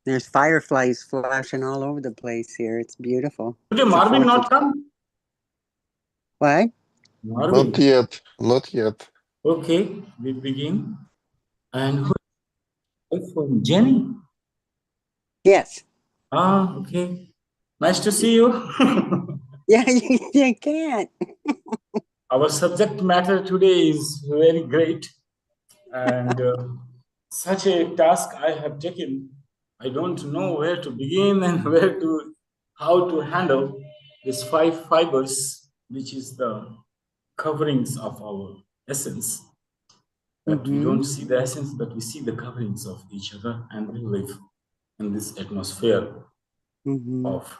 There's fireflies flashing all over the place here. It's beautiful. Today Marvin not come? What? Marvin. Not yet. Not yet. Okay, we begin. And who from Jenny? Yes. Ah, okay. Nice to see you. Yeah, you can't. Our subject matter today is very great. And such a task I have taken. I don't know where to begin and how to handle these 5 fibers, which is the coverings of our essence. But we don't see the essence, but we see the coverings of each other, and we live in this atmosphere of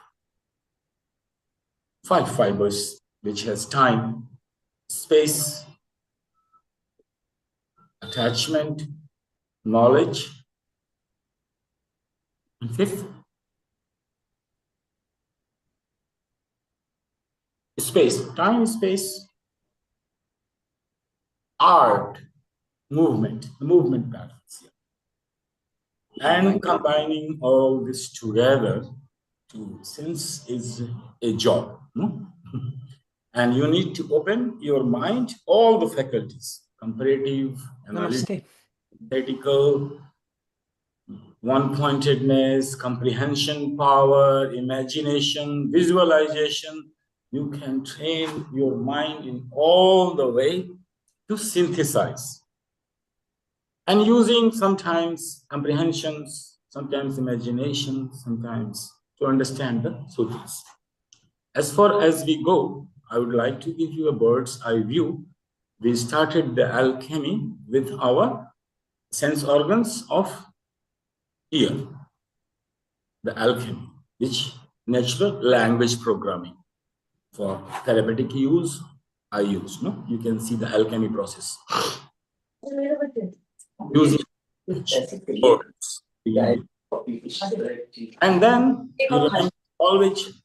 5 fibers, which has time, space, attachment, knowledge, and 5th, space, time, space, art, movement, the movement patterns here. And combining all this together to sense is a job. No? And you need to open your mind, all the faculties, comparative, analytical, one-pointedness, comprehension power, imagination, visualization. You can train your mind in all the way to synthesize. And using sometimes comprehensions, sometimes imagination, sometimes to understand the sutras. As far as we go, I would like to give you a bird's eye view. We started the alchemy with our sense organs of ear, the alchemy, which natural language programming. For therapeutic use, I use. No? You can see the alchemy process. Using words. And then you always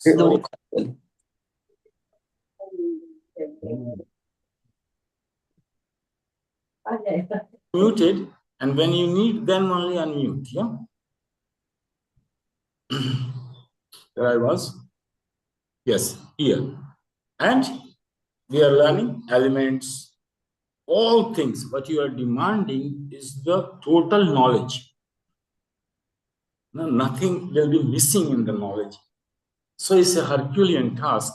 muted, and when you need, then only unmute. Yeah. There I was. Yes, here. And we are learning elements, all things. What you are demanding is the total knowledge. No, nothing will be missing in the knowledge. So it's a Herculean task.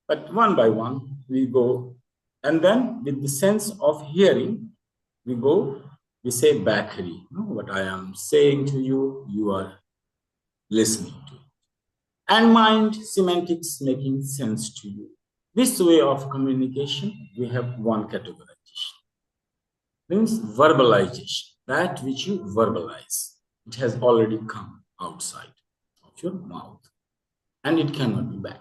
But one by one, we go. And then with the sense of hearing, we go, we say Bakri. You know, what I am saying to you, you are listening to. And mind, semantics making sense to you. This way of communication, we have one categorization. Means verbalization, that which you verbalize. It has already come outside of your mouth. And it cannot be back.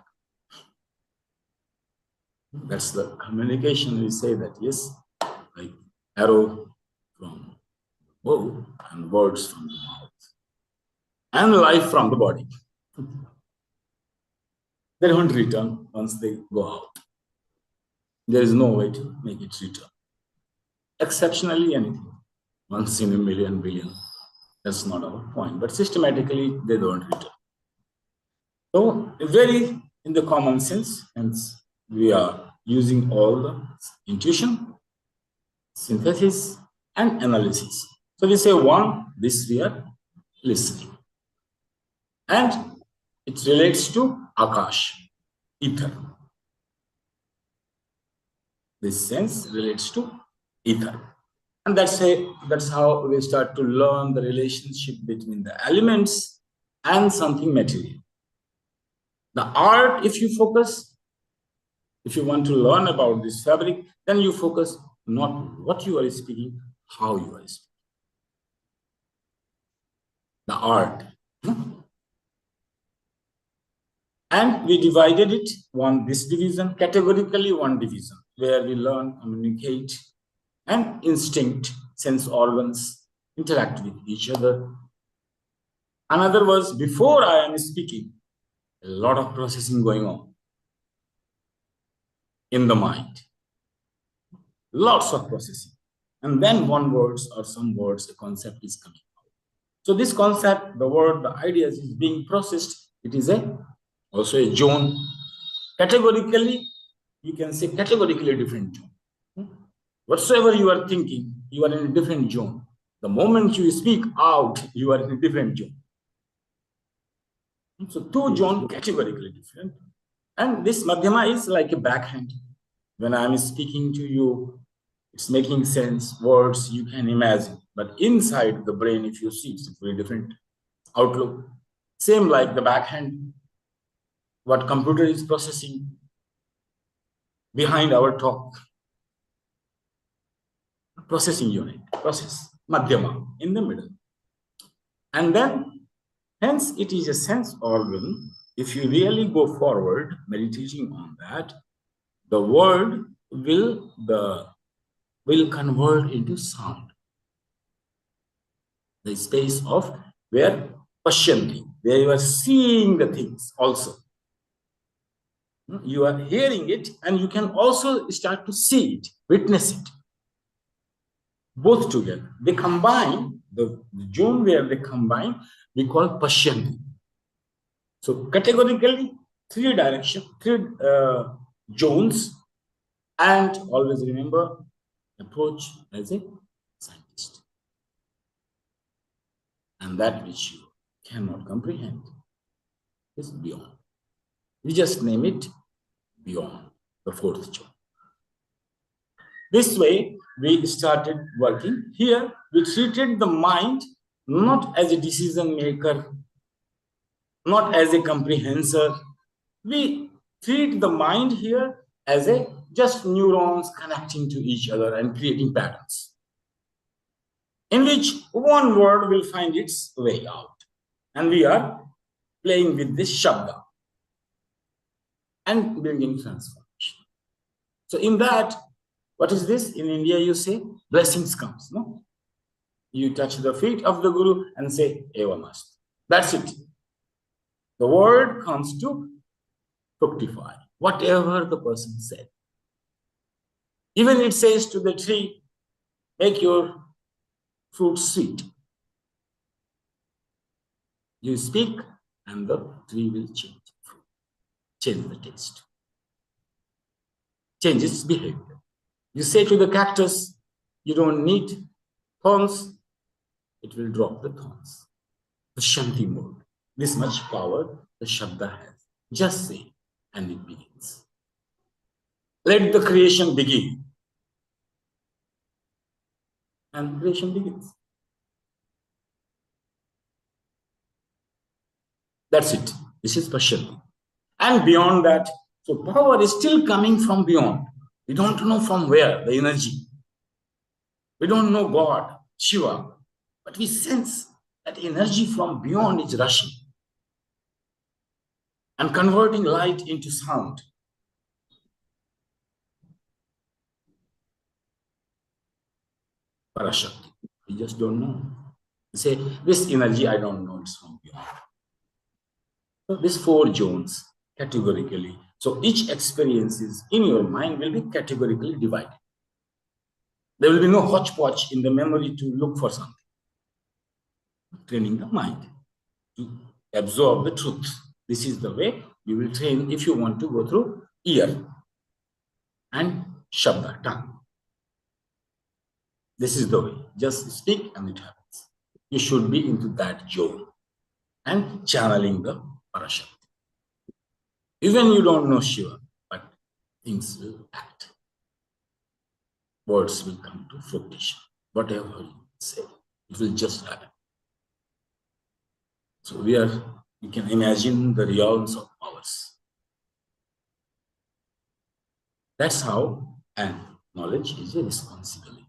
That's the communication. We say that, yes, like arrow from the bow and words from the mouth. And life from the body. They don't return once they go out. There is no way to make it return. Exceptionally, anything. Once in a million, billion. That's not our point. But systematically, they don't return. So, very in the common sense, hence we are using all the intuition, synthesis, and analysis. So we say one, this we are listening. And it relates to Akash, ether. This sense relates to ether. And that's how we start to learn the relationship between the elements and something material. The art, if you focus, if you want to learn about this fabric, then you focus not what you are speaking, how you are speaking. The art. And we divided it, this division, categorically one division, where we learn, communicate, and instinct, sense organs, interact with each other. Another was, before I am speaking, a lot of processing going on in the mind. Lots of processing. And then one words or some words, a concept is coming out. So this concept, the word, the ideas is being processed. It is also a zone. Categorically, you can say categorically different zone. Whatsoever you are thinking, you are in a different zone. The moment you speak out, you are in a different zone. So two zones categorically different. And this Madhyama is like a backhand. When I'm speaking to you, it's making sense, words you can imagine. But inside the brain, if you see, it's a very different outlook. Same like the backhand, what computer is processing behind our talk. Processing unit, process, Madhyama, in the middle. And then, hence, it is a sense organ. If you really go forward, meditating on that, the word will convert into sound. The space of where Pashyanti, where you are seeing the things also. You are hearing it and you can also start to see it, witness it. Both together. They combine, the zone where they combine, we call Pashyanti. So categorically, three directions, three zones, and always remember, approach as a scientist. And that which you cannot comprehend is beyond. We just name it beyond, the fourth zone. This way, we started working. Here, we treated the mind not as a decision maker, not as a comprehensor. We treat the mind here as a just neurons connecting to each other and creating patterns, in which one word will find its way out. And we are playing with this Shabda and bringing transformation. So in that, what is this? In India, you say, blessings comes, no? You touch the feet of the Guru and say, Eva must. That's it. The word comes to fructify, whatever the person said. Even it says to the tree, make your fruit sweet. You speak and the tree will change the taste, change its behavior. You say to the cactus, you don't need thorns, it will drop the thorns. The Shanti mode. This much power the Shabda has. Just say, and it begins. Let the creation begin. And creation begins. That's it. This is Pashyanti. And beyond that, so power is still coming from beyond. We don't know from where, the energy. We don't know God, Shiva, but we sense that energy from beyond is rushing and converting light into sound. Parashakti. We just don't know. We say, this energy, I don't know, it's from beyond. So these four zones, categorically. So each experiences in your mind will be categorically divided. There will be no hodgepodge in the memory to look for something. Training the mind to absorb the truth. This is the way you will train if you want to go through ear and Shabda, tongue. This is the way. Just speak and it happens. You should be into that zone and channeling the Parashakti. Even you don't know Shiva, but things will act. Words will come to fruition. Whatever you say, it will just happen. So you can imagine the realms of powers. That's how, and knowledge is a responsibility.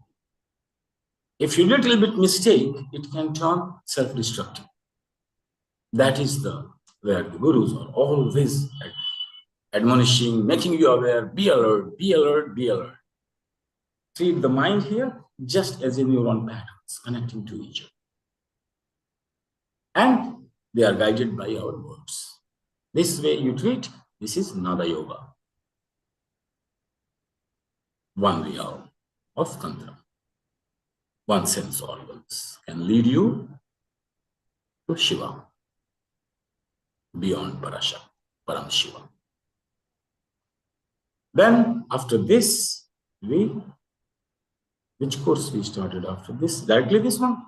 If you little bit mistake, it can turn self-destructive. That is where the gurus are always admonishing, making you aware, be alert, be alert, be alert. Treat the mind here just as a neuron patterns connecting to each other. And they are guided by our words. This way you treat, this is Nada Yoga. One realm of Tantra. One sense organs can lead you to Shiva, beyond Parashakti, Param Shiva. Then after this, which course we started after this? Directly this one?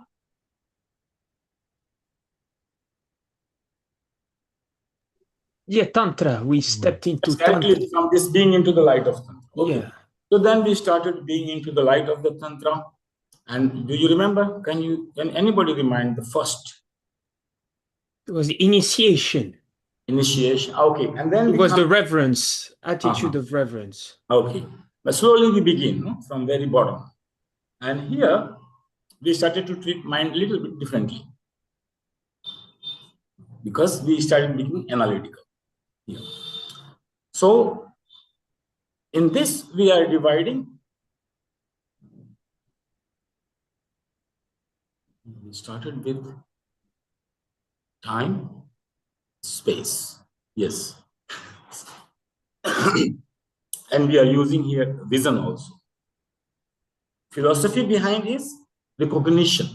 Yeah, Tantra. We stepped into exactly, Tantra. from this being into the light of Tantra. Okay. Yeah. So then we started being into the light of the Tantra. And do you remember? Can anybody remind the first? It was the initiation. Initiation. Okay. And then it was the reverence, attitude of reverence. Okay. But slowly we begin, no? From very bottom. And here we started to treat mind a little bit differently. Because we started becoming analytical. Yeah. So in this we are dividing. We started with time, space. Yes. And we are using here vision also. Philosophy behind is recognition.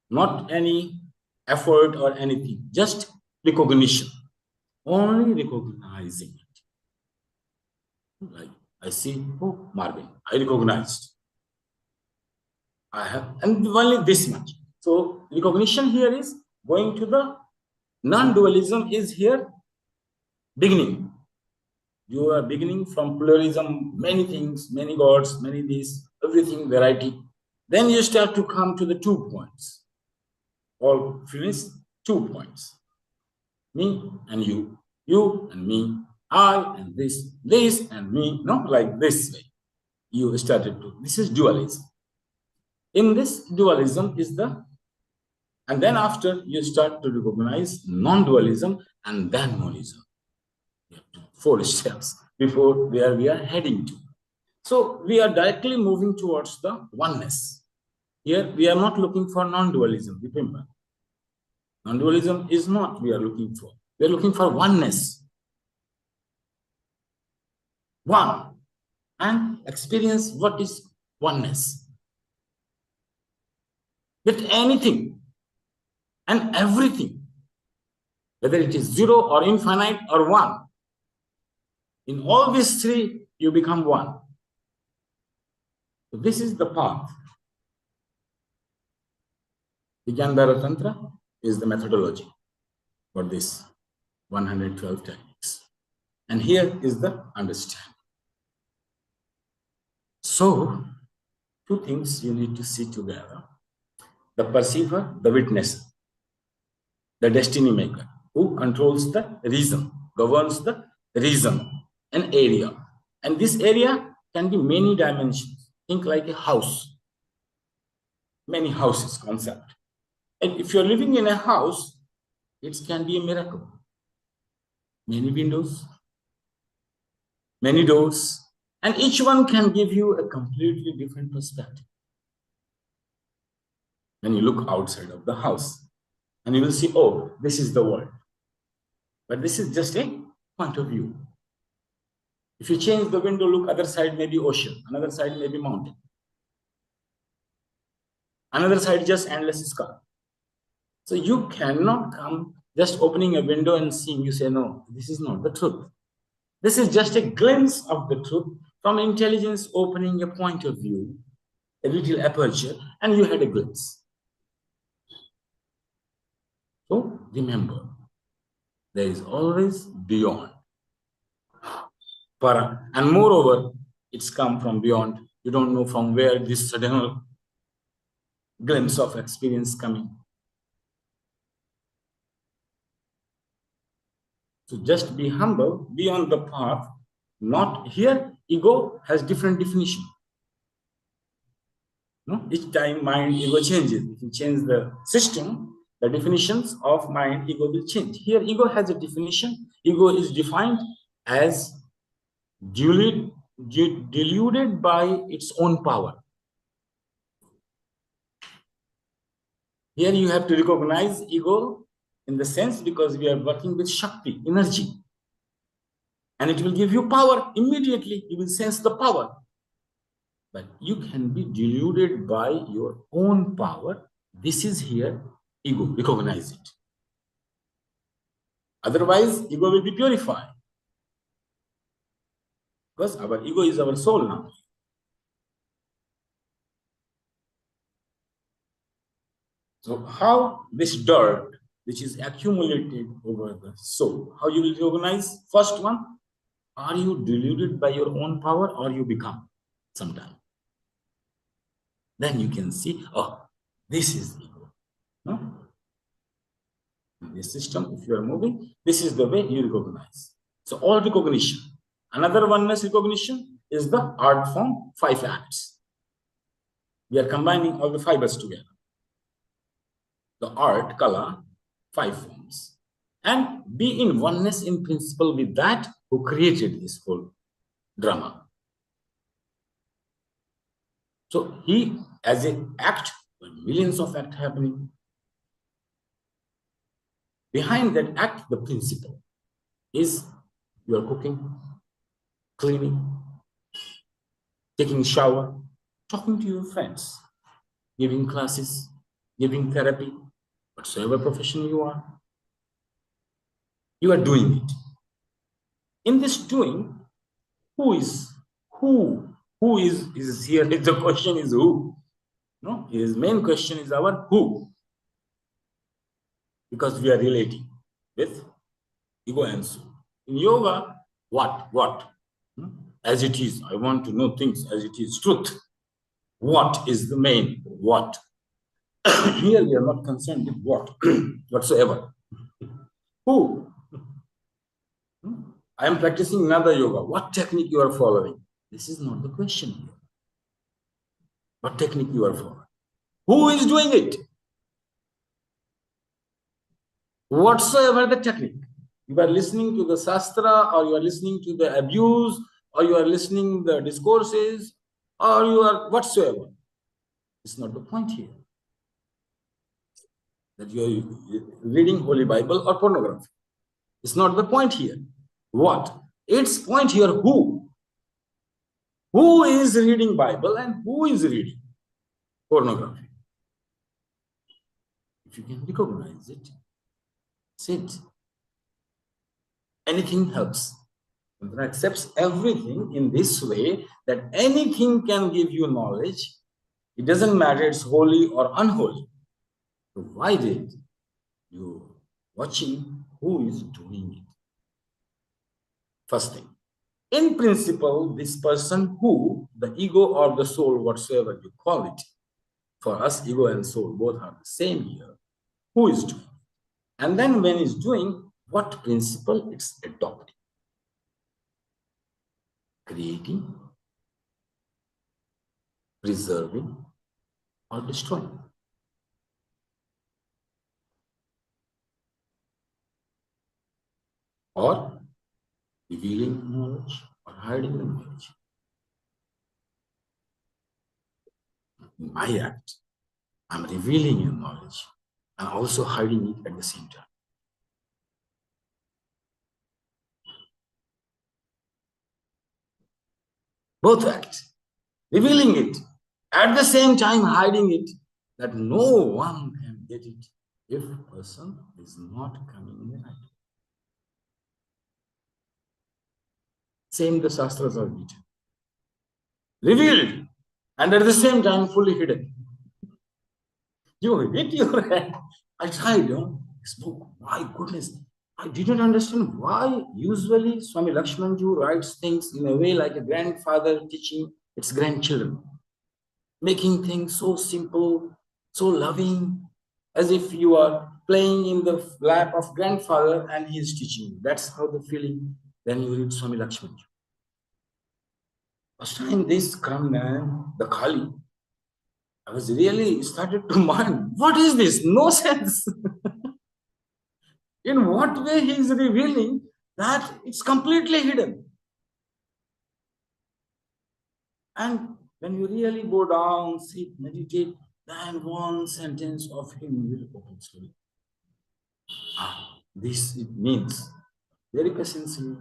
Not any effort or anything, just recognition. Only recognizing it. Like I see, oh, Marvin, I recognized. I have, and only this much. So recognition here is going to the non-dualism is here beginning. You are beginning from pluralism, many things, many gods, many this, everything, variety. Then you start to come to the 2 points. All finish 2 points. Me and you and me, I and this and me, no, like this way. You started to, this is dualism. In this dualism is the, and then after you start to recognize non-dualism and then monism. 4 steps before where we are heading to. So we are directly moving towards the oneness. Here we are not looking for non-dualism, remember. Non-dualism is not we are looking for. We are looking for oneness. One. And experience what is oneness. With anything and everything, whether it is 0 or infinite or 1. In all these 3, you become 1. So this is the path. Vijnana Tantra is the methodology for this 112 techniques. And here is the understanding. So, 2 things you need to see together. The perceiver, the witnesser, the destiny maker, who controls the reason, governs the reason, an area. And this area can be many dimensions. Think like a house. Many houses concept. And if you're living in a house, it can be a miracle. Many windows, many doors, and each one can give you a completely different perspective. When you look outside of the house, and you will see, oh, this is the world. But this is just a point of view. If you change the window, look, other side may be ocean, another side may be mountain. Another side just endless sky. So you cannot come just opening a window and seeing, you say, no, this is not the truth. This is just a glimpse of the truth from intelligence opening a point of view, a little aperture, and you had a glimpse. So remember, there is always beyond. Para. And moreover, it's come from beyond. You don't know from where this sudden glimpse of experience coming. So just be humble, be on the path. Not here, ego has different definition. No? Each time mind, ego changes. If you change the system, the definitions of mind, ego will change. Here, ego has a definition. Ego is defined as deluded by its own power. Here you have to recognize ego in the sense because we are working with Shakti, energy. And it will give you power immediately. You will sense the power. But you can be deluded by your own power. This is here ego, recognize it. Otherwise, ego will be purified. Because our ego is our soul now. So how this dirt, which is accumulated over the soul, how you will recognize? First one, are you deluded by your own power or you become sometime? Then you can see, oh, this is ego. No? In this system, if you are moving, this is the way you recognize. So all recognition. Another oneness recognition is the art form, 5 acts. We are combining all the fibers together. The art, kala, 5 forms. And be in oneness in principle with that who created this whole drama. So he, as an act, millions of acts happening. Behind that act, the principle is you are cooking, cleaning, taking shower, talking to your friends, giving classes, giving therapy, whatsoever profession you are doing it. In this doing, who is here? The question is who. No, his main question is our who, because we are relating with ego and soul. In yoga, what? As it is. I want to know things as it is. Truth. What is the main what? Here we are not concerned with what whatsoever. Who? I am practicing another yoga. What technique you are following? This is not the question here. What technique you are following? Who is doing it? Whatsoever the technique. You are listening to the Shastra, or you are listening to the abuse, or you are listening the discourses, or you are whatsoever. It's not the point here. That you are reading Holy Bible or pornography. It's not the point here. What? It's point here who. Who is reading Bible and who is reading pornography? If you can recognize it, sit. Anything helps. Tantra accepts everything in this way that anything can give you knowledge. It doesn't matter it's holy or unholy. Provided you're watching who is doing it. First thing. In principle, this person who, the ego or the soul, whatsoever you call it, for us, ego and soul both are the same here, who is doing? And then when it's doing, what principle it's adopting? Creating, preserving, or destroying. Or revealing knowledge or hiding the knowledge. In my act, I'm revealing your knowledge and also hiding it at the same time. Both acts, revealing it, at the same time hiding it, that no one can get it if a person is not coming in the light. Same the Shastras are written. Revealed, and at the same time fully hidden. You hit your hand. I tried, this book. My goodness. I didn't understand why usually Swami Lakshmanji writes things in a way like a grandfather teaching its grandchildren. Making things so simple, so loving, as if you are playing in the lap of grandfather and he is teaching you. That's how the feeling when you read Swami Lakshmanji. First time this come, the KAALI, I was really started to mind, what is this? No sense. In what way he is revealing that it's completely hidden. And when you really go down, sit, meditate, then one sentence of him will open slowly. This it means very patiently,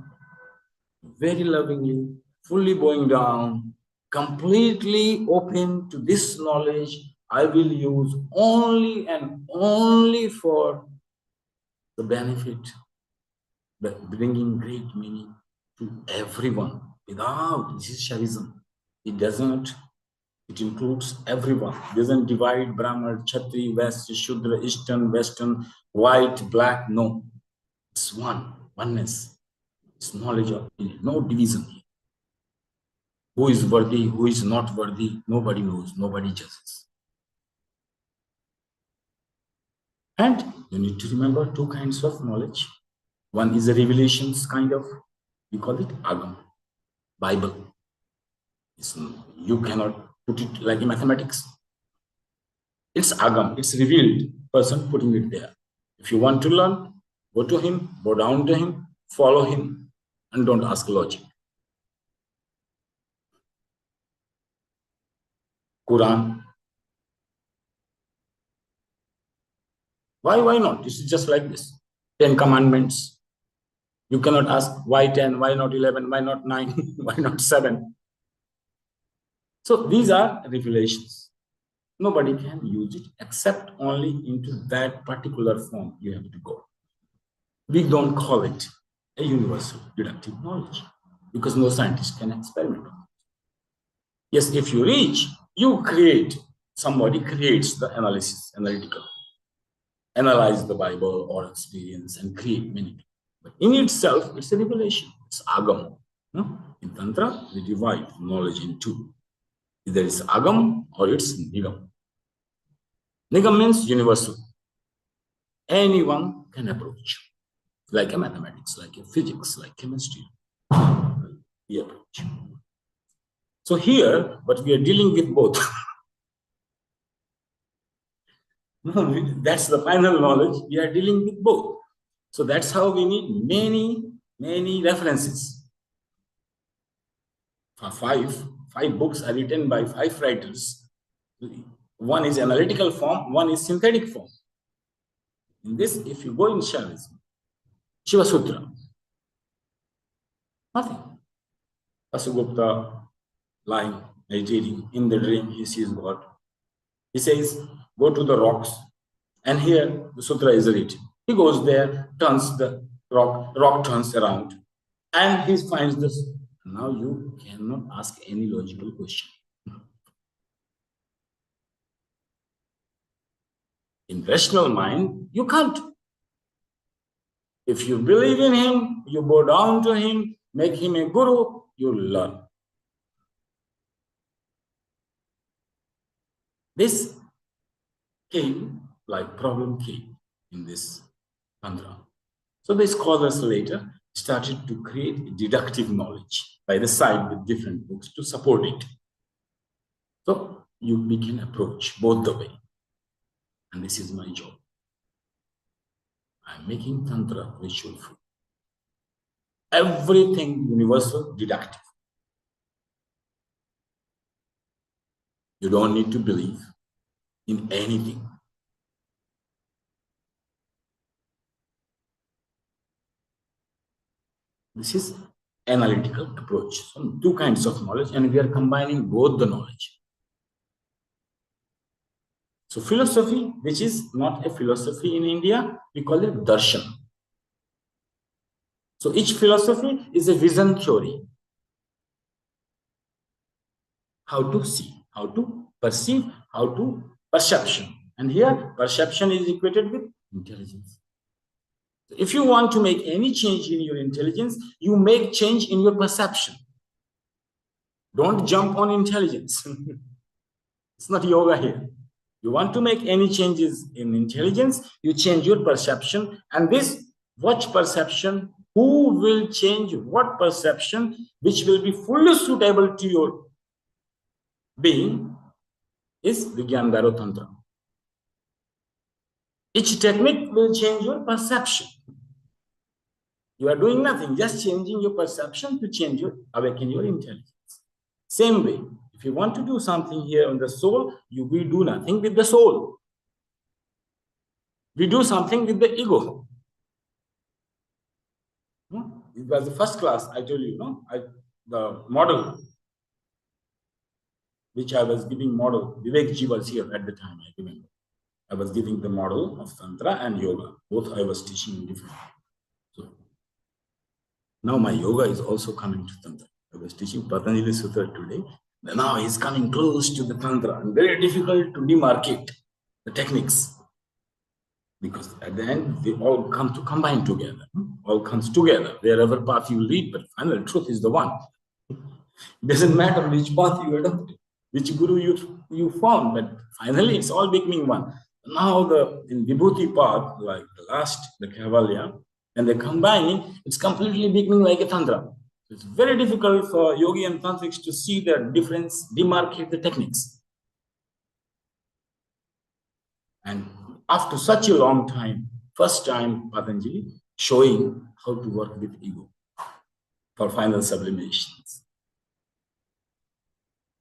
very lovingly, fully bowing down, completely open to this knowledge I will use only and only for the benefit, bringing great meaning to everyone without, this is Shaivism. It doesn't, it includes everyone. It doesn't divide Brahman, Kshatri, West, Shudra, Eastern, Western, white, black. No, it's oneness. It's knowledge of no division. Who is worthy, who is not worthy, nobody knows, nobody judges. And you need to remember two kinds of knowledge. One is a revelations kind of, we call it Agam, Bible. You cannot put it like in mathematics. It's Agam, it's revealed, person putting it there. If you want to learn, go to him, bow down to him, follow him, and don't ask logic. Quran. Why not? This is just like this. 10 commandments. You cannot ask why 10, why not 11, why not 9, why not 7. So these are revelations. Nobody can use it except only into that particular form you have to go. We don't call it a universal deductive knowledge because no scientist can experiment on it. Yes, if you reach, you create, somebody creates the analytical, analyze the Bible or experience and create meaning. But in itself, it's a revelation, it's Agam. In Tantra, we divide knowledge in two. Either it's Agam or it's Nigam. Nigam means universal. Anyone can approach, like a mathematics, like a physics, like chemistry. We approach. So here, but we are dealing with both. That's the final knowledge. We are dealing with both. So that's how we need many references. Five books are written by 5 writers. One is analytical form, one is synthetic form. In this, if you go in Shaivism, Shiva Sutra, nothing. Vasugupta lying, meditating, in the dream, he sees God. He says, go to the rocks, and here the sutra is written. He goes there, turns the rock turns around, and he finds this. Now you cannot ask any logical question. In rational mind, you can't. If you believe in him, you bow down to him, make him a guru, you learn. This came, like problem came in this Tantra. So the scholars later started to create deductive knowledge by the side with different books to support it. So we can approach both the way. And this is my job. I'm making Tantra ritual free. Everything universal, deductive. You don't need to believe in anything. This is analytical approach. So two kinds of knowledge, and we are combining both the knowledge. So philosophy, which is not a philosophy in India, we call it darshan. So each philosophy is a vision theory. How to see, how to perceive, how to perception. And here, perception is equated with intelligence. If you want to make any change in your intelligence, you make change in your perception. Don't jump on intelligence. It's not yoga here. You want to make any changes in intelligence, you change your perception. And this, watch perception, who will change what perception, which will be fully suitable to your being, is Vigyan Garo Tantra. Each technique will change your perception. You are doing nothing, just changing your perception to change awaken your intelligence. Same way, if you want to do something here on the soul, we do nothing with the soul. We do something with the ego. It was the first class, I told you, the model. which I was giving model. Vivekji was here at the time, I remember. I was giving the model of Tantra and Yoga. Both I was teaching in different. So now my Yoga is also coming to Tantra. I was teaching Patanjali Sutra today. Now he's coming close to the Tantra, and very difficult to demarcate the techniques. Because at the end, they all come to combine together. All comes together. Wherever path you lead, but final truth is the one. It doesn't matter which path you adopted, which guru you found, but finally it's all becoming one. Now in Vibhuti path, like the last, the Kaivalya, and they combine it, it's completely becoming like a Tantra. It's very difficult for yogi and tantrics to see the difference, demarcate the techniques. And after such a long time, first time Patanjali showing how to work with ego for final sublimations.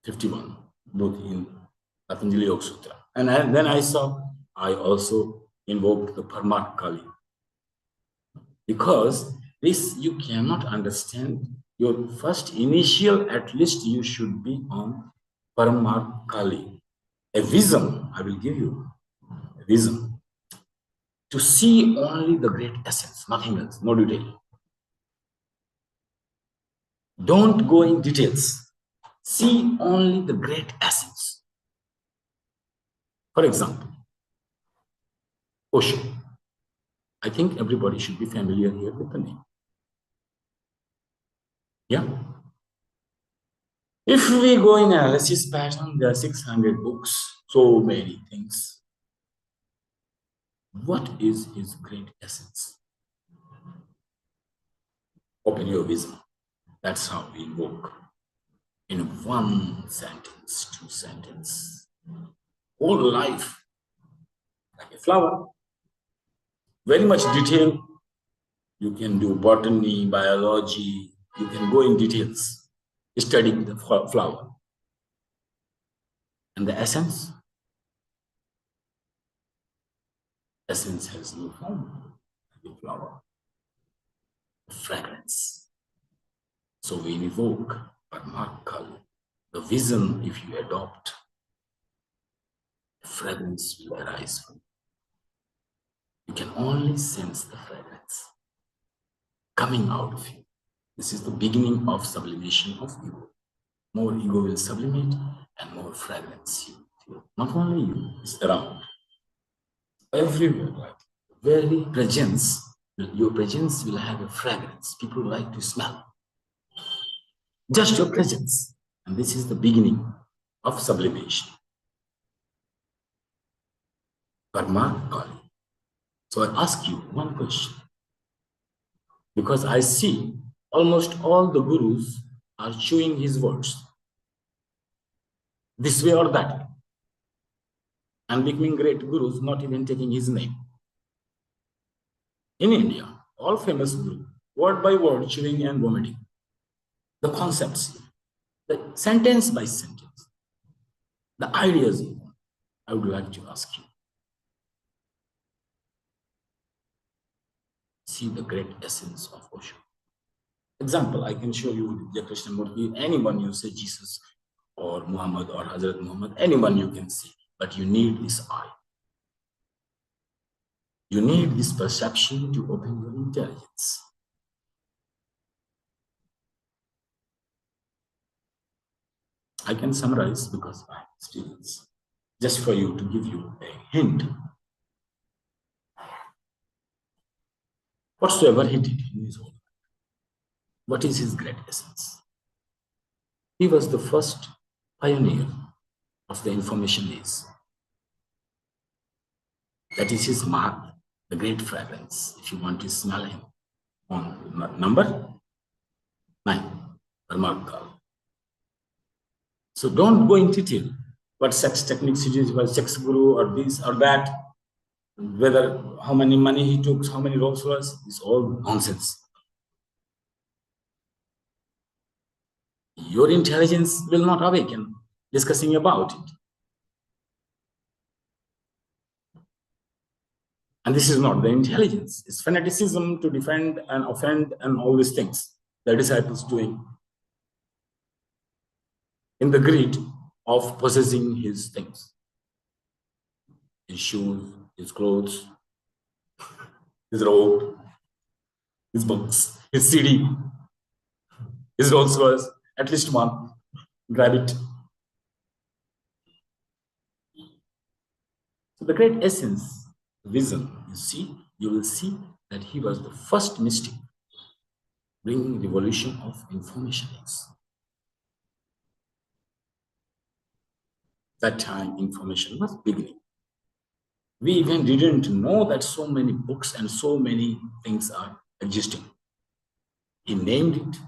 51, both in Patanjali Yoga Sutra. And then I also invoked the PARMARK KAALI. Because this you cannot understand. Your first initial, at least you should be on PARMARK KAALI. A vision, I will give you a vision. To see only the great essence, nothing else, no detail. Don't go in details. See only the great essence. For example, Osho. I think everybody should be familiar here with the name. Yeah? If we go in analysis pattern, there are 600 books, so many things. What is his great essence? Open your vision. That's how we invoke. In one sentence, two sentences. Whole life, like a flower. Very much detail. You can do botany, biology. You can go in details, studying the flower. And the essence? Essence has no form, like a flower. Fragrance. So we invoke PARMARK KAALI. The vision, if you adopt, fragrance will arise from you. You can only sense the fragrance coming out of you. This is the beginning of sublimation of ego. More ego will sublimate and more fragrance you feel. Not only you, it's around. Everywhere, like very presence, your presence will have a fragrance. People like to smell. Just your presence. And this is the beginning of sublimation. PARMARK KAALI. So I ask you one question. Because I see almost all the gurus are chewing his words. This way or that way. And becoming great gurus, not even taking his name. In India, all famous gurus, word by word, chewing and vomiting. The concepts, the sentence by sentence, the ideas even. I would like to ask you. See the great essence of Osho. Example, I can show you the Krishnamurti, anyone you say Jesus or Muhammad or Hazrat Muhammad, anyone you can see, but you need this eye. You need this perception to open your intelligence. I can summarize because of my experience, just for you to give you a hint. Whatsoever he did in his whole life, what is his great essence? He was the first pioneer of the information age. That is his mark, the great fragrance, if you want to smell him. On number 9, PARMARK KAALI. So don't go in detail. What sex techniques he used, was sex guru or this or that, whether how many money he took, how many Rolls Royce, it's all nonsense. Your intelligence will not awaken discussing about it. And this is not the intelligence. It's fanaticism to defend and offend and all these things the disciples doing. In the greed, of possessing his things, his shoes, his clothes, his robe, his books, his CD, his Rolls Royce, at least one, grab it. So the great essence, vision, you will see that he was the first mystic bringing revolution of information age. That time information was beginning. We even didn't know that so many books and so many things are existing. He named it.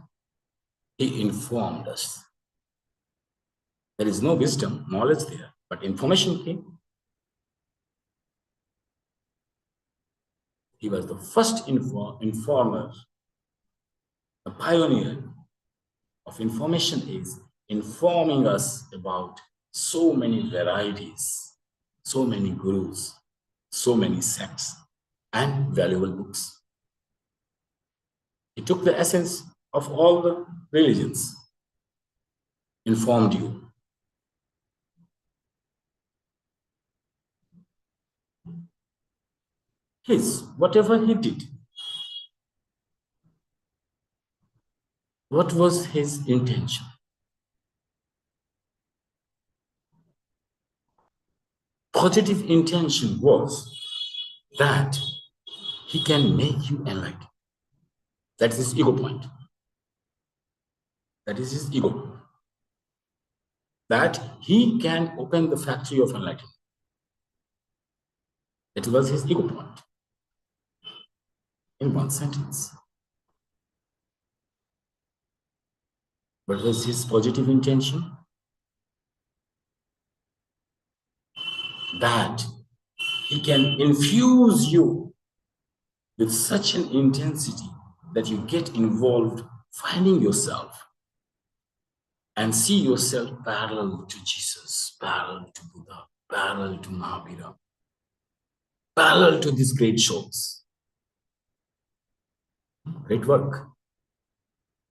He informed us. There is no wisdom, knowledge there, but information came. He was the first informer, a pioneer of information age, informing us about so many varieties, so many gurus, so many sects, and valuable books. He took the essence of all the religions, informed you. Whatever he did, what was his intention? Positive intention was that he can make you enlightened. That is his ego point. That is his ego. That he can open the factory of enlightenment. That was his ego point. In one sentence. What was his positive intention? That he can infuse you with such an intensity that you get involved finding yourself and see yourself parallel to Jesus, parallel to Buddha, parallel to Mahavira, parallel to these great souls. Great work.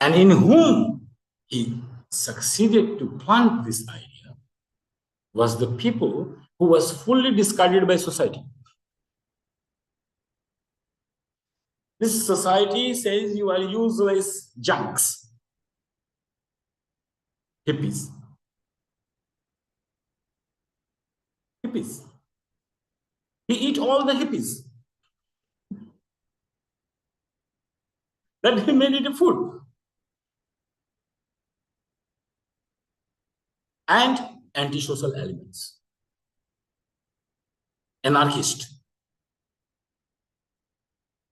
And in whom he succeeded to plant this idea was the people who was fully discarded by society. This society says you are useless junks. Hippies. Hippies. He eat all the hippies. That he made it a food. And antisocial elements. Anarchist.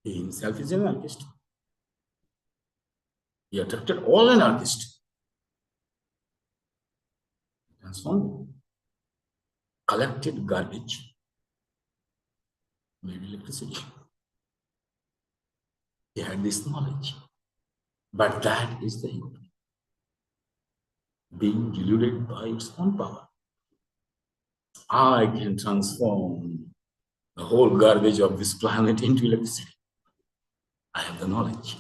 He himself is an anarchist. He attracted all anarchists. Transformed. Collected garbage. Made electricity. He had this knowledge. But that is the ego. Being deluded by its own power. I can transform the whole garbage of this planet into electricity. I have the knowledge.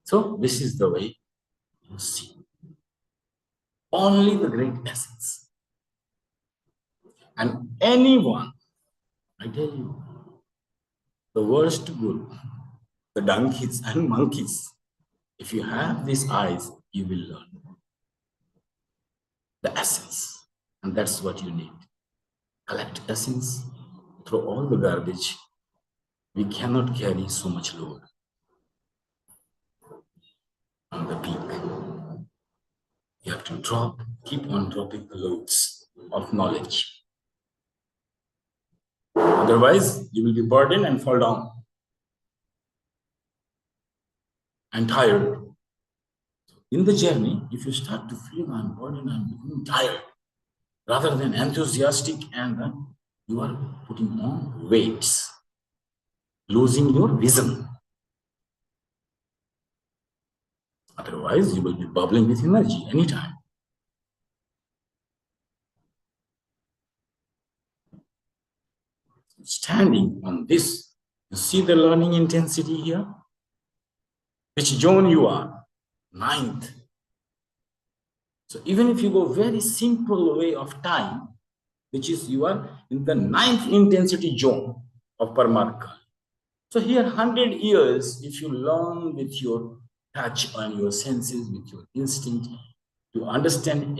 So this is the way you see. Only the great essence. And anyone, I tell you, the worst good, the donkeys and monkeys, if you have these eyes, you will learn the essence. And that's what you need. Collect essence, throw all the garbage. We cannot carry so much load on the peak. You have to drop, keep on dropping the loads of knowledge. Otherwise, you will be burdened and fall down. And tired. In the journey, if you start to feel I'm burdened, I'm becoming tired, rather than enthusiastic, and then you are putting on weights, losing your vision. Otherwise, you will be bubbling with energy anytime. Standing on this, you see the learning intensity here? which zone you are? Ninth. So even if you go very simple way of time, which is you are in the ninth intensity zone of PARMARK. So here 100 years, if you learn with your touch and your senses, with your instinct, to understand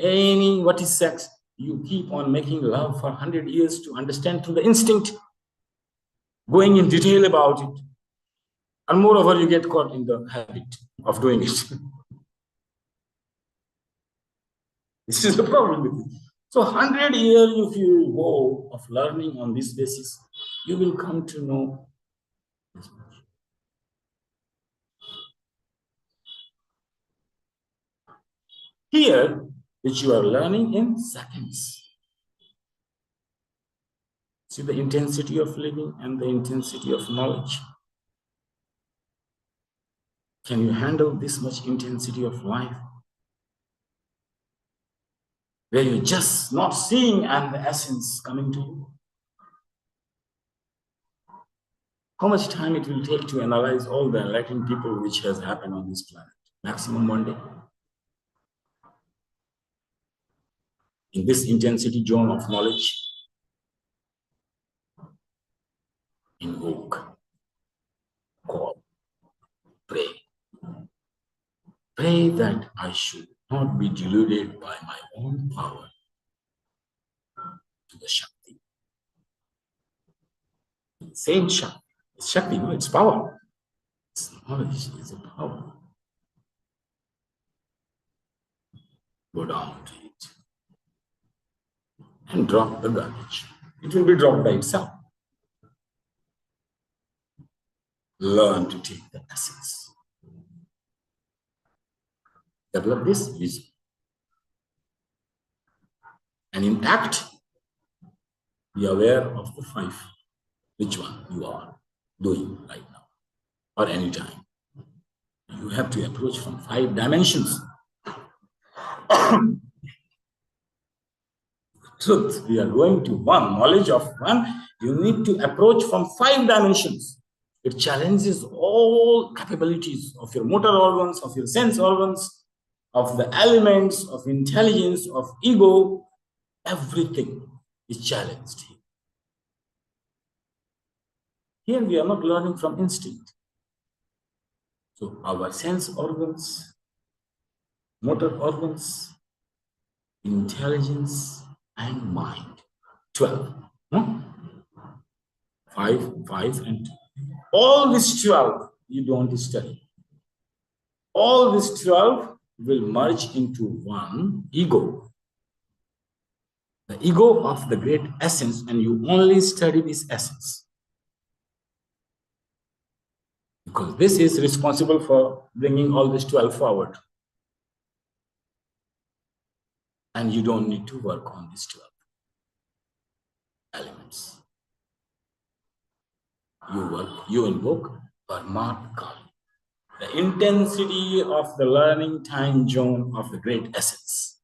what is sex, you keep on making love for 100 years to understand through the instinct, going in detail about it. And moreover, you get caught in the habit of doing it. This is the problem with it. So 100 years, if you go of learning on this basis, you will come to know this much. Here, which you are learning in seconds. See the intensity of living and the intensity of knowledge. Can you handle this much intensity of life? Where you're just not seeing and the essence coming to you? How much time it will take to analyze all the enlightened people which has happened on this planet? Maximum 1 day. In this intensity zone of knowledge, invoke, call, pray. Pray that I should not be deluded by my own power to the Shakti. Same Shakti. It's Shakti, no, it's power. It's knowledge, it's a power. Go down to it and drop the garbage. It will be dropped by itself. Learn to take the essence. Develop this vision. And in act, be aware of the 5. Which one you are doing right now or anytime. You have to approach from 5 dimensions. Truth, we are going to one, knowledge of one. You need to approach from 5 dimensions. It challenges all capabilities of your motor organs, of your sense organs, of the elements, of intelligence, of ego. Everything is challenged. Here we are not learning from instinct. So our sense organs, motor organs, intelligence, and mind. 12. 5 and 2. All these 12 you don't study. All these 12 will merge into one ego. The ego of the great essence, and you only study this essence. Because this is responsible for bringing all these 12 forward. And you don't need to work on these 12 elements. You invoke PARMARK KAALI, the intensity of the learning time zone of the great essence.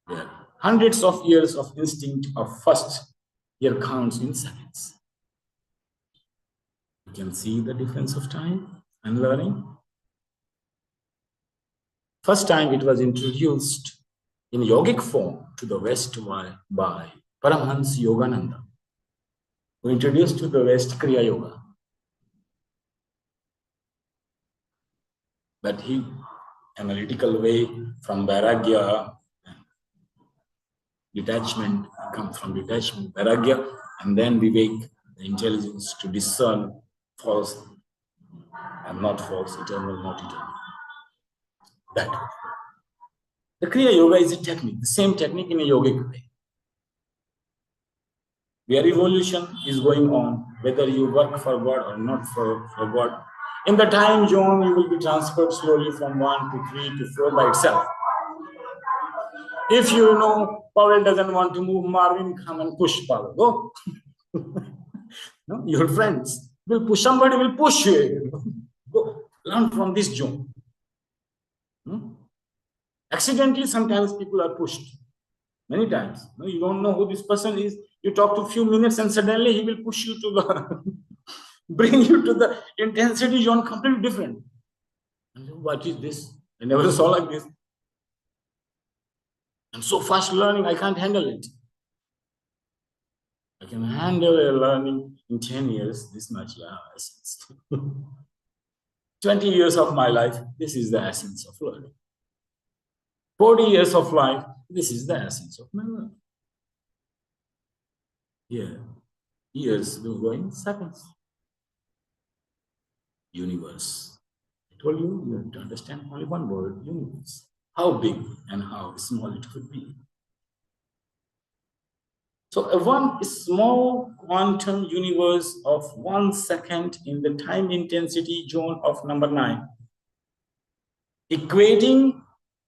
There are hundreds of years of instinct of first year counts in seconds. You can see the difference of time and learning. First time it was introduced in yogic form to the West by Paramahansa Yogananda, who introduced to the West Kriya Yoga. But he, analytical way from Vairagya, detachment, comes from detachment, Vairagya, and then Vivek, the intelligence to discern false and not false, eternal, not eternal. That. The Kriya Yoga is a technique, the same technique in a yogic way. Where evolution is going on, whether you work for God or not for God. In the time zone, you will be transferred slowly from 1 to 3 to 4 by itself. If you know Pavel doesn't want to move, Marvin, come and push Pavel. Go. No, your friends will push, somebody will push you. Go. Learn from this zone. Accidentally, sometimes people are pushed. Many times. No, you don't know who this person is. You talk to a few minutes and suddenly he will push you to the bring you to the intensity zone completely different. And what is this? I never saw like this. I'm so fast learning, I can't handle it. I can handle a learning in 10 years, this much essence. 20 years of my life, this is the essence of learning. 40 years of life, this is the essence of my life. Yeah, years will go in seconds. Universe. I told you, you have to understand only one word, universe. How big and how small it could be. So one small quantum universe of 1 second in the time intensity zone of number 9, equating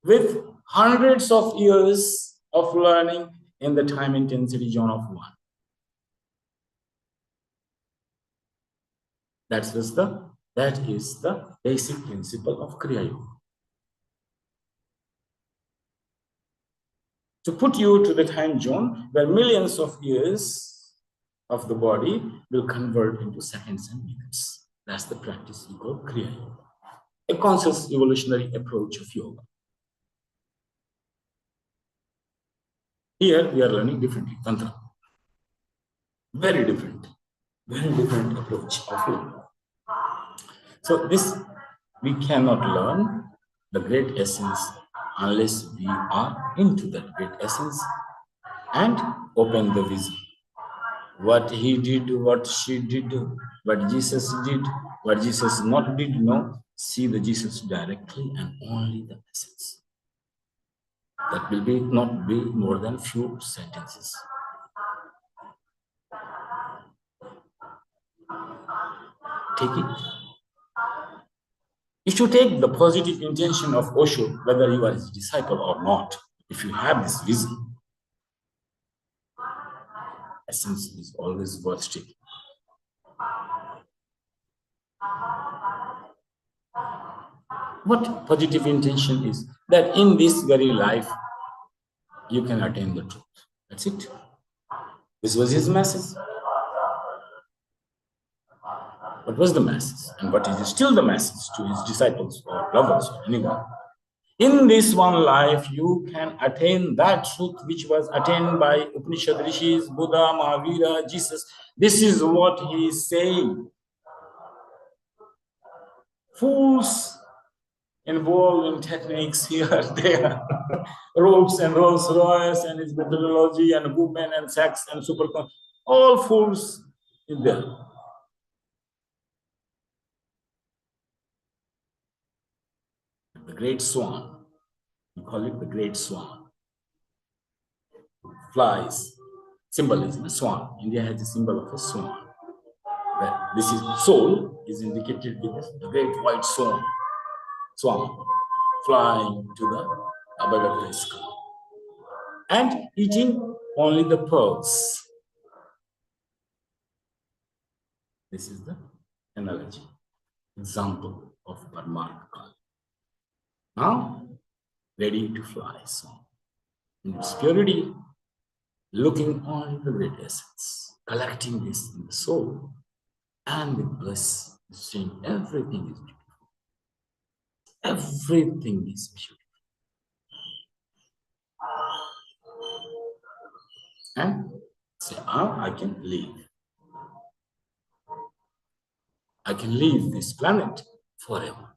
with hundreds of years of learning in the time intensity zone of 1. That is the basic principle of Kriya Yoga. To put you to the time zone where millions of years of the body will convert into seconds and minutes. That's the practice we call Kriya Yoga, a conscious evolutionary approach of yoga. Here we are learning differently, Tantra. Very different approach of yoga. So this, we cannot learn the great essence unless we are into that great essence and open the vision. What he did, what she did, what Jesus did, what Jesus not did, no. See the Jesus directly and only the essence. That will be not be more than few sentences. Take it. If you take the positive intention of Osho, whether you are his disciple or not, if you have this vision, essence is always worth taking. What positive intention is? That in this very life, you can attain the truth. That's it. This was his message. What was the message? And what is still the message to his disciples or lovers or anyone? In this one life, you can attain that truth which was attained by Upanishad Rishis, Buddha, Mahavira, Jesus. This is what he is saying. Fools involved in techniques here, there, ropes and Rolls Royce and his methodology and women and sex and super, all fools in there. The great swan, we call it the great swan. Flies, symbolism, a swan. India has a symbol of a swan. This is soul is indicated with the great white swan flying to the above sky and eating only the pearls. This is the analogy, example of PARMARK. Now, ready to fly swan. In its purity, looking on the great essence, collecting this in the soul, and with bliss, saying everything is beautiful. Everything is beautiful. And say, I can live. I can leave this planet forever.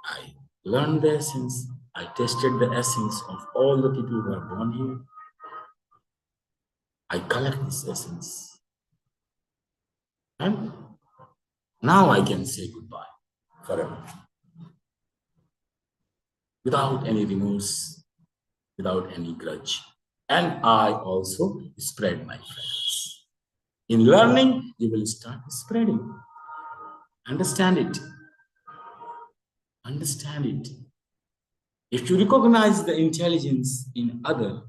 I learned the essence. I tested the essence of all the people who are born here. I collect this essence. And now I can say goodbye forever. Without any remorse, without any grudge. And I also spread my fragrance. In learning, you will start spreading. Understand it. Understand it. If you recognize the intelligence in other,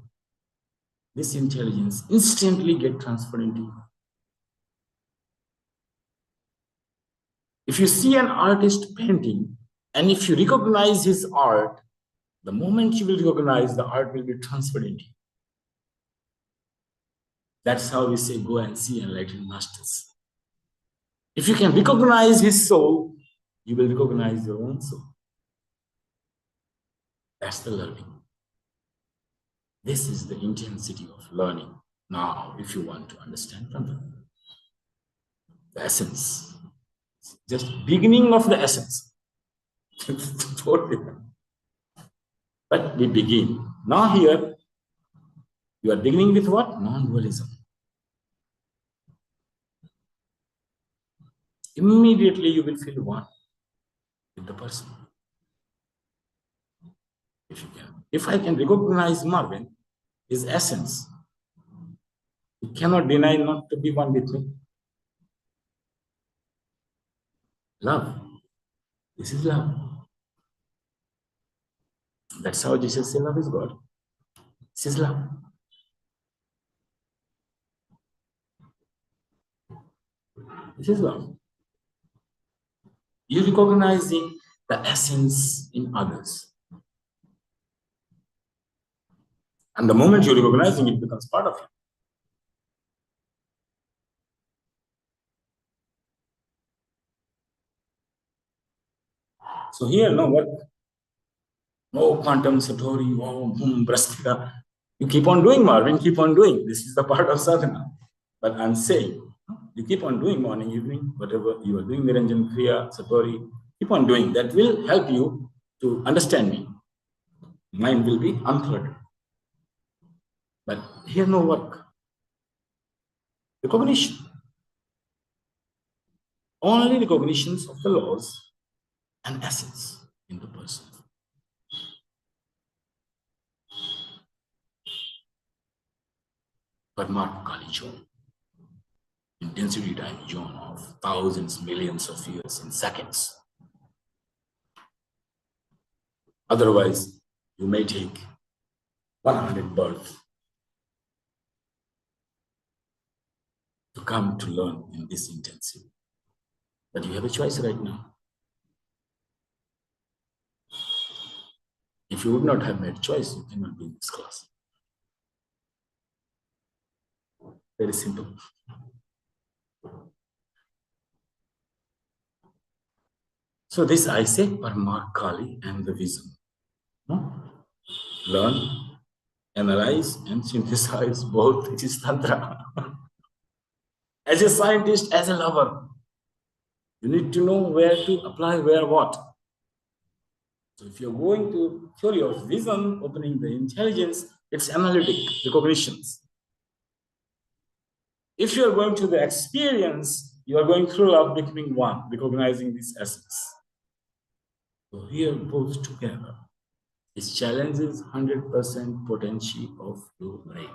this intelligence instantly gets transferred into you. If you see an artist painting, and if you recognize his art, the moment you will recognize, the art will be transferred into you. That's how we say, go and see enlightened masters. If you can recognize his soul, you will recognize your own soul. That's the learning. This is the intensity of learning. Now, if you want to understand Tantra, the essence, just beginning of the essence. But we begin. Now here, you are beginning with what? Non-dualism. Immediately you will feel one with the person. If you can. If I can recognize Marvin, his essence, you cannot deny not to be one with me. Love. This is love. That's how Jesus said love is God. This is love. This is love. You recognizing the essence in others. And the moment you're recognizing it, becomes part of you. So here, no work. No quantum satori, no brastita. You keep on doing, Marvin, keep on doing. This is the part of sadhana. But I'm saying, you keep on doing morning, evening, whatever you are doing, Niranjan, Kriya, Satori, keep on doing. That will help you to understand me. Mind will be uncluttered. But here no work. Recognition. Only recognitions of the laws and essence in the person. PARMARK KAALI zone. Intensity time zone of thousands, millions of years in seconds. Otherwise, you may take 100 births to come to learn in this intensity. But you have a choice right now. If you would not have made choice, you cannot be in this class. Very simple. So this I say, PARMARK KAALI and the vision. No? Learn, analyze, and synthesize both. It is Tantra. As a scientist, as a lover, you need to know where to apply, where what. So if you're going to theory of vision, opening the intelligence, it's analytic, recognitions. If you're going to the experience, you are going through love, becoming one, recognizing this essence. So here, both together, it challenges 100% potential of your brain.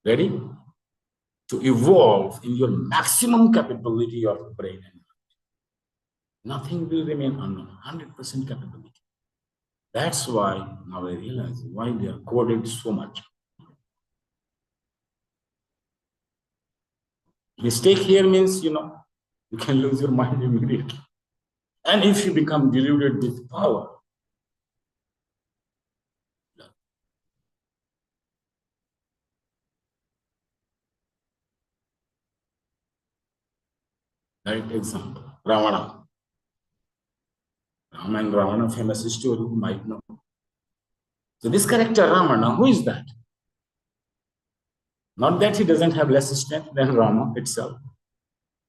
Ready? To evolve in your maximum capability of brain. Nothing will remain unknown, 100% capability. That's why now I realize why they are coded so much. Mistake here means, you can lose your mind immediately. And if you become deluded with power, right example, Ravana. Rama and Ravana, famous story, you might know. So this character Ravana, who is that? Not that he doesn't have less strength than Rama itself.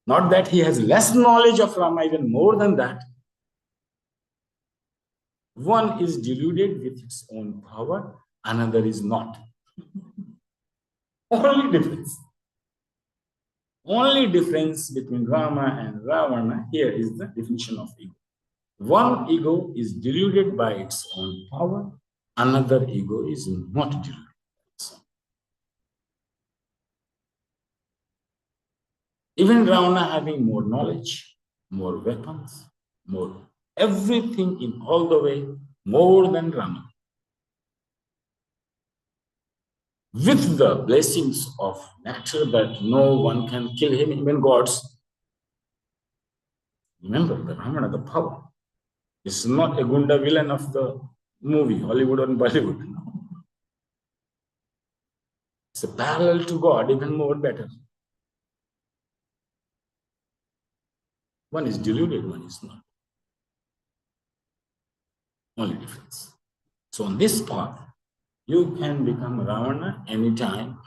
Not that he has less knowledge of Rama, even more than that. One is deluded with its own power, another is not. Only difference. Only difference between Rama and Ravana here is the definition of ego. One ego is deluded by its own power, another ego is not deluded. Even Ravana having more knowledge, more weapons, more everything in all the way, more than Rama. With the blessings of nectar that no one can kill him, even gods. Remember, the Ravana, the power. It's not a Gunda villain of the movie, Hollywood or Bollywood. It's a parallel to God, even more better. One is deluded, one is not. Only difference. So on this path, you can become Ravana anytime.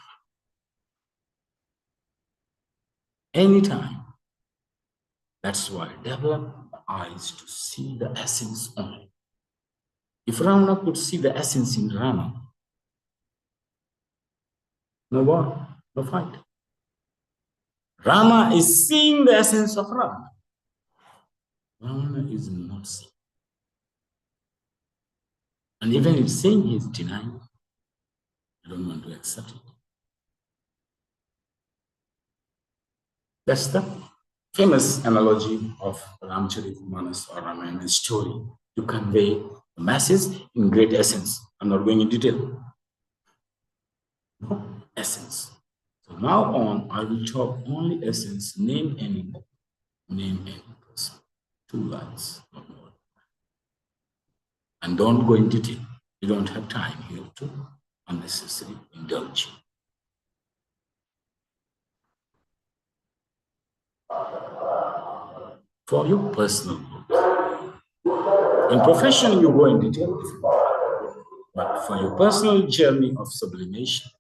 Anytime. That's why develop eyes to see the essence only. If Ravana could see the essence in Rama, no war, no fight. Rama is seeing the essence of Ravana. Ravana is not seeing. And even if saying he is denying, I don't want to accept it. That's the famous analogy of Ramcharitmanas or Ramayana story to convey the message in great essence. I'm not going in detail. No essence. So now on, I will talk only essence. Name any person. 2 lines, not more. And don't go in detail. You don't have time here to unnecessarily indulge. For your personal growth. In profession, you go in detail, but for your personal journey of sublimation,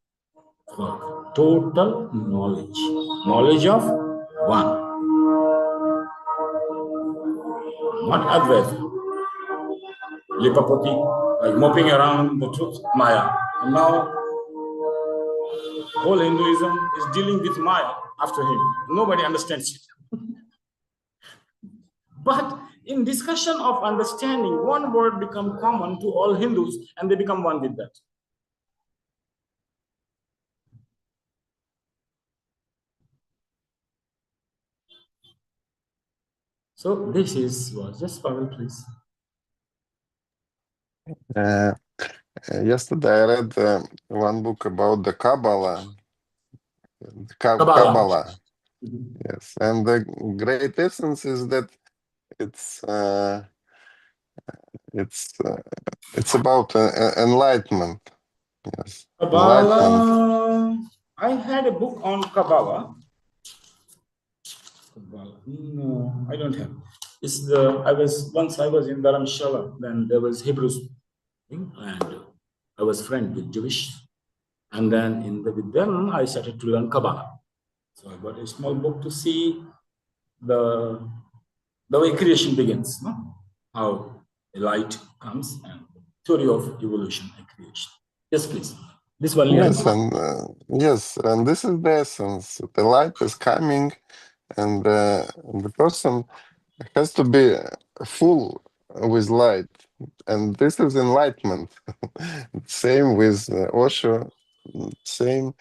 for total knowledge, knowledge of one, not Advaita, Lipapoti, like mopping around the truth, Maya. And now, whole Hinduism is dealing with Maya after him. Nobody understands it. But in discussion of understanding, one word becomes common to all Hindus, and they become one with that. So this is what. Just Pavel, please. Yesterday I read one book about the Kabbalah. Kabbalah. Yes, and the great essence is that it's about enlightenment. Yes, Kabbalah. I had a book on Kabbalah. No, I don't have. I was in Dharamshala, then there was Hebrews, and I was friend with Jewish, and then with them I started to learn Kabbalah. So I got a small book to see the way creation begins, no? How a light comes and theory of evolution and creation. Yes, please. This one. Yes, and this is the essence. The light is coming, and the person has to be full with light, and this is enlightenment. Same with Osho, same,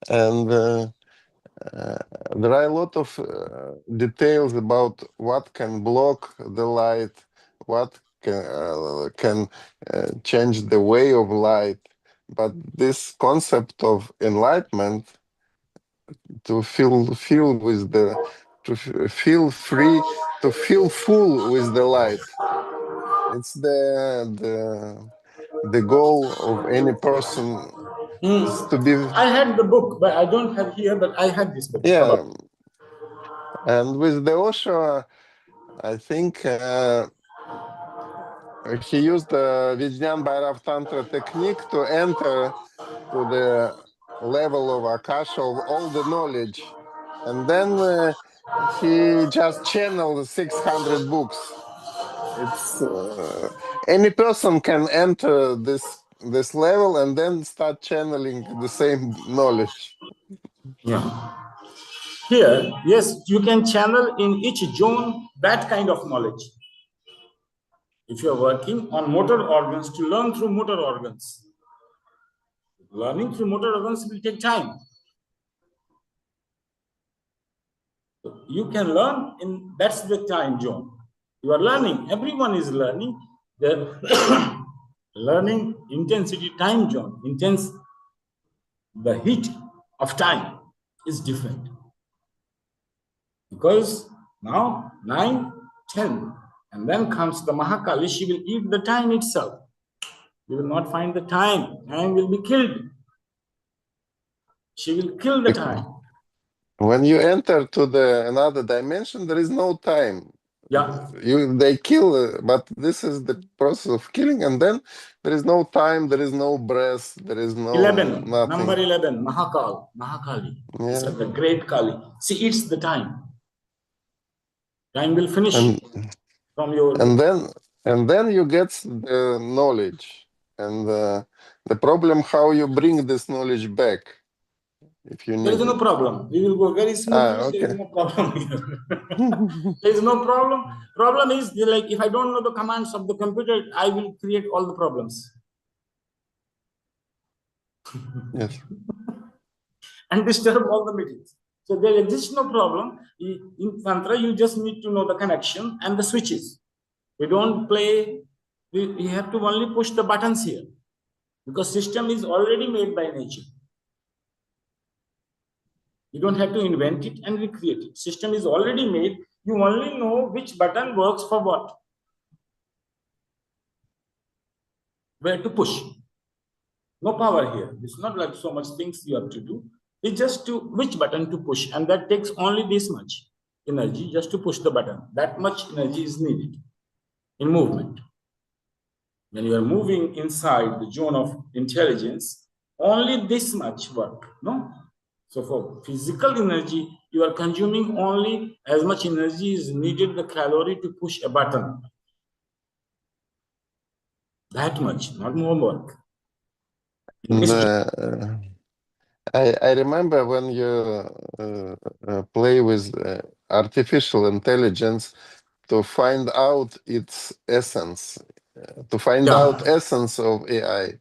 and there are a lot of details about what can block the light, what can change the way of light, but this concept of enlightenment, to feel with the, to feel free, to feel full with the light. It's the goal of any person is to be. I had the book, but I don't have here. But I had this book. Yeah, and with the Osho, I think he used the Vijnan Bhairav Tantra technique to enter to the level of Akasha of all the knowledge, and then he just channeled 600 books. It's any person can enter this level and then start channeling the same knowledge. Yeah. Here, yes, you can channel in each zone that kind of knowledge. If you are working on motor organs, to learn through motor organs. Learning through motor organs will take time. You can learn that's the time zone. You are learning, everyone is learning. The learning intensity time zone, the heat of time is different. Because now 9, 10, and then comes the Mahakali, she will eat the time itself. You will not find the time. Time will be killed. She will kill the time. When you enter to the another dimension, there is no time. Yeah. They kill, but this is the process of killing, and then there is no time, there is no breath, there is no 11, nothing. number 11, Mahakali. It's Yeah. the great Kali. See, it's the time. Time will finish And from your. and then you get the knowledge, and the problem how you bring this knowledge back if you There is need no it. problem. We will go very smoothly. There is Okay. no problem here. There is no problem. Problem is like if I don't know the commands of the computer, I will create all the problems. Yes. And disturb all the meetings. So there exists no problem. In Tantra, you just need to know the connection and the switches. We don't play, we have to only push the buttons here because system is already made by nature. You don't have to invent it and recreate it. System is already made. You only know which button works for what, where to push. No power here. It's not like so much things you have to do. It's just to which button to push, and that takes only this much energy just to push the button. That much energy is needed in movement. When you are moving inside the zone of intelligence, only this much work, no? So for physical energy, you are consuming only as much energy is needed, the calorie to push a button. That much, not more work. I remember when you play with artificial intelligence to find out its essence, to find out essence of AI.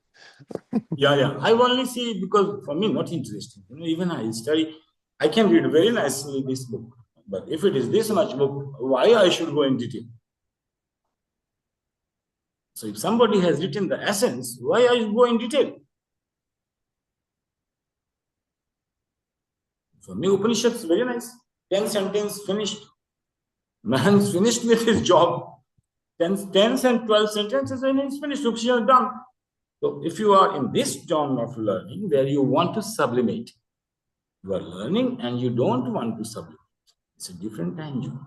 Yeah. I only see because for me not interesting. Even I study, I can read very nicely this book, but if it is this much book, why I should go in detail? So if somebody has written the essence, why I go in detail? For me, Upanishad is very nice. 10 sentences finished. Man's finished with his job. 10 and 12 sentences and he's finished. Upanishad done. So if you are in this zone of learning where you want to sublimate, you are learning and you don't want to sublimate. It's a different time zone.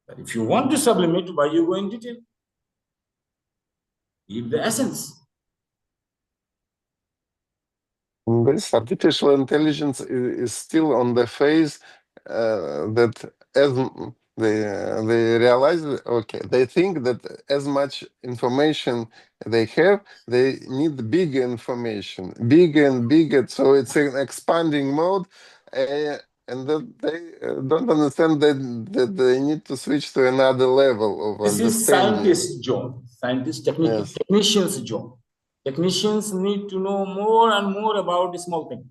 But if you want to sublimate, why you go in detail? Leave the essence. This artificial intelligence is still on the phase that as they realize, okay, they think that as much information they have, they need bigger information, bigger and bigger. So it's an expanding mode, and that they don't understand that they need to switch to another level of This is understanding. scientist job, Yes. technician's job. Technicians need to know more and more about the small thing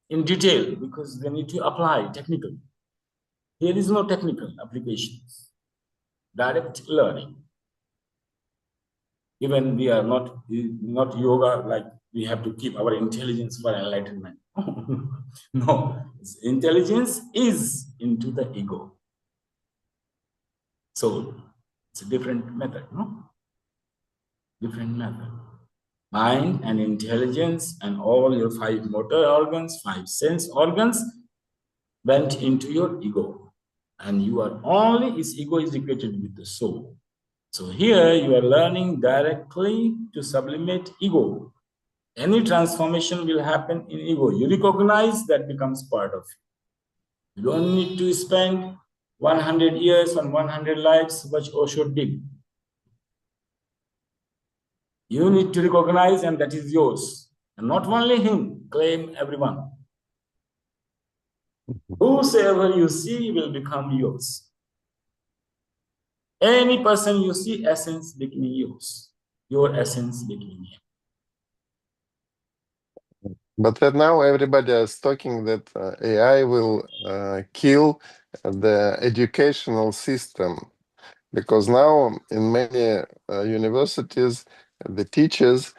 in detail because they need to apply technically. Here is no technical applications, direct learning. Even we are not yoga, like we have to keep our intelligence for enlightenment. No, intelligence is into the ego. So it's a different method, no? Different method. Mind and intelligence and all your 5 motor organs, 5 sense organs went into your ego. And you are only, its ego is equated with the soul. So here you are learning directly to sublimate ego. Any transformation will happen in ego. You recognize that becomes part of you. You don't need to spend 100 years on 100 lives, which Osho did. You need to recognize, and that is yours. And not only him, claim everyone. Whosoever you see will become yours. Any person you see, essence becoming yours. Your essence becoming him. But right now, everybody is talking that AI will kill the educational system because now in many universities, the teachers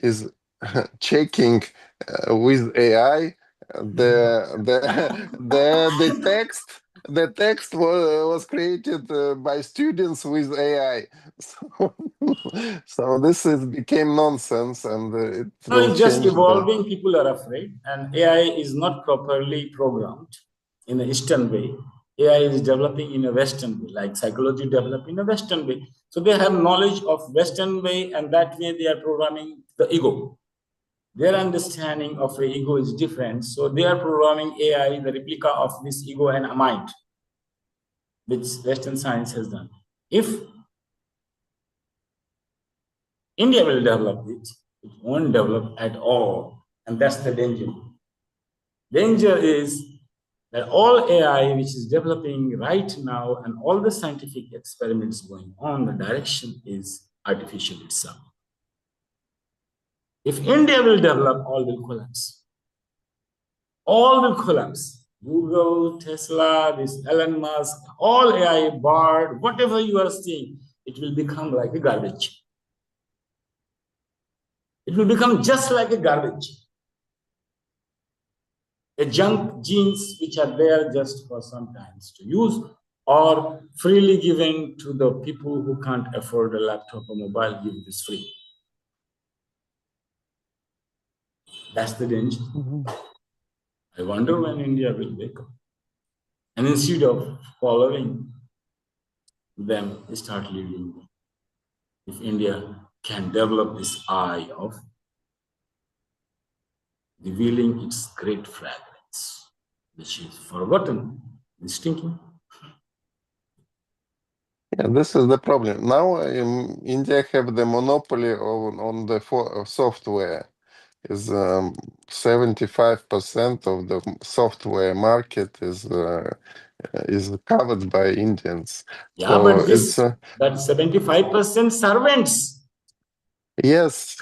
is checking with AI the text. The text was created by students with AI. So So this became nonsense, and it No, will it's just change the. evolving. People are afraid, and AI is not properly programmed in a Eastern way. AI is developing in a Western way, like psychology developed in a Western way. So they have knowledge of Western way, and that way they are programming the ego. Their understanding of the ego is different. So they are programming AI, the replica of this ego and a mind, which Western science has done. If India will develop it, it won't develop at all. And that's the danger. Danger is that all AI which is developing right now and all the scientific experiments going on, the direction is artificial itself. If India will develop, all will collapse. All will collapse. Google, Tesla, this Elon Musk, all AI, Bard, whatever you are seeing, it will become like a garbage. It will become just like a garbage. A junk genes which are there just for sometimes to use or freely given to the people who can't afford a laptop or mobile, give this free. That's the danger. I wonder when India will wake up. And instead of following them, start leading them. If India can develop this eye of revealing its great fragrance, which is forgotten, is thinking. Yeah, this is the problem. Now India have the monopoly on the software. Is 75% of the software market is covered by Indians. Yeah, So but it's that 75% servants. yes,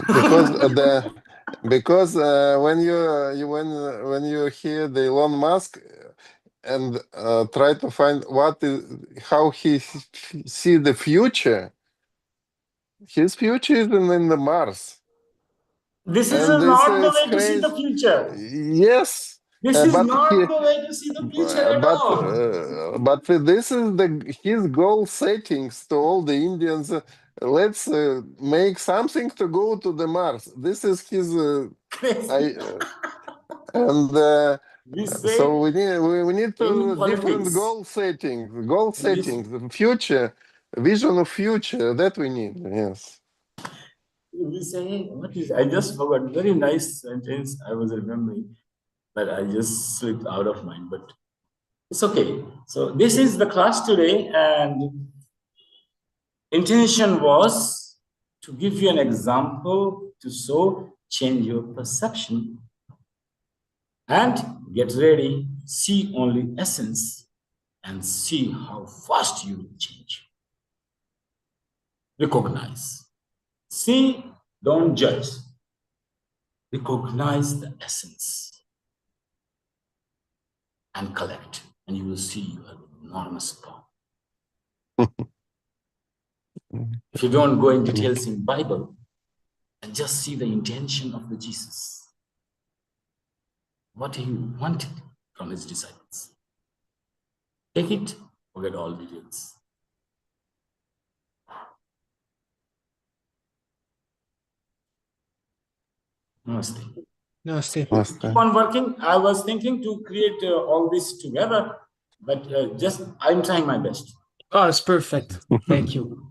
because when you hear the Elon Musk and try to find how he see the future, his future is in the Mars. This is And this not the is way to see the crazy. future. Yes, This is but not he, the way to see the future at all. but this is his goal settings to all the Indians. Let's make something to go to the Mars. This is his. And We say so we need in to different politics. goal settings, the future, vision of future that we need. Yes. We say, what is, I just forgot, very nice sentence I was remembering, but I just slipped out of mind, but it's okay. So this is the class today, and intention was to give you an example to change your perception and get ready, see only essence and see how fast you will change. Recognize. See, don't judge. Recognize the essence and collect, and you will see you have enormous power. If you don't go in details in Bible, and just see the intention of the Jesus, what he wanted from his disciples. Take it, forget all details. Namaste. Namaste. Keep on working. I was thinking to create all this together, but just I'm trying my best. Oh, it's perfect. Thank you.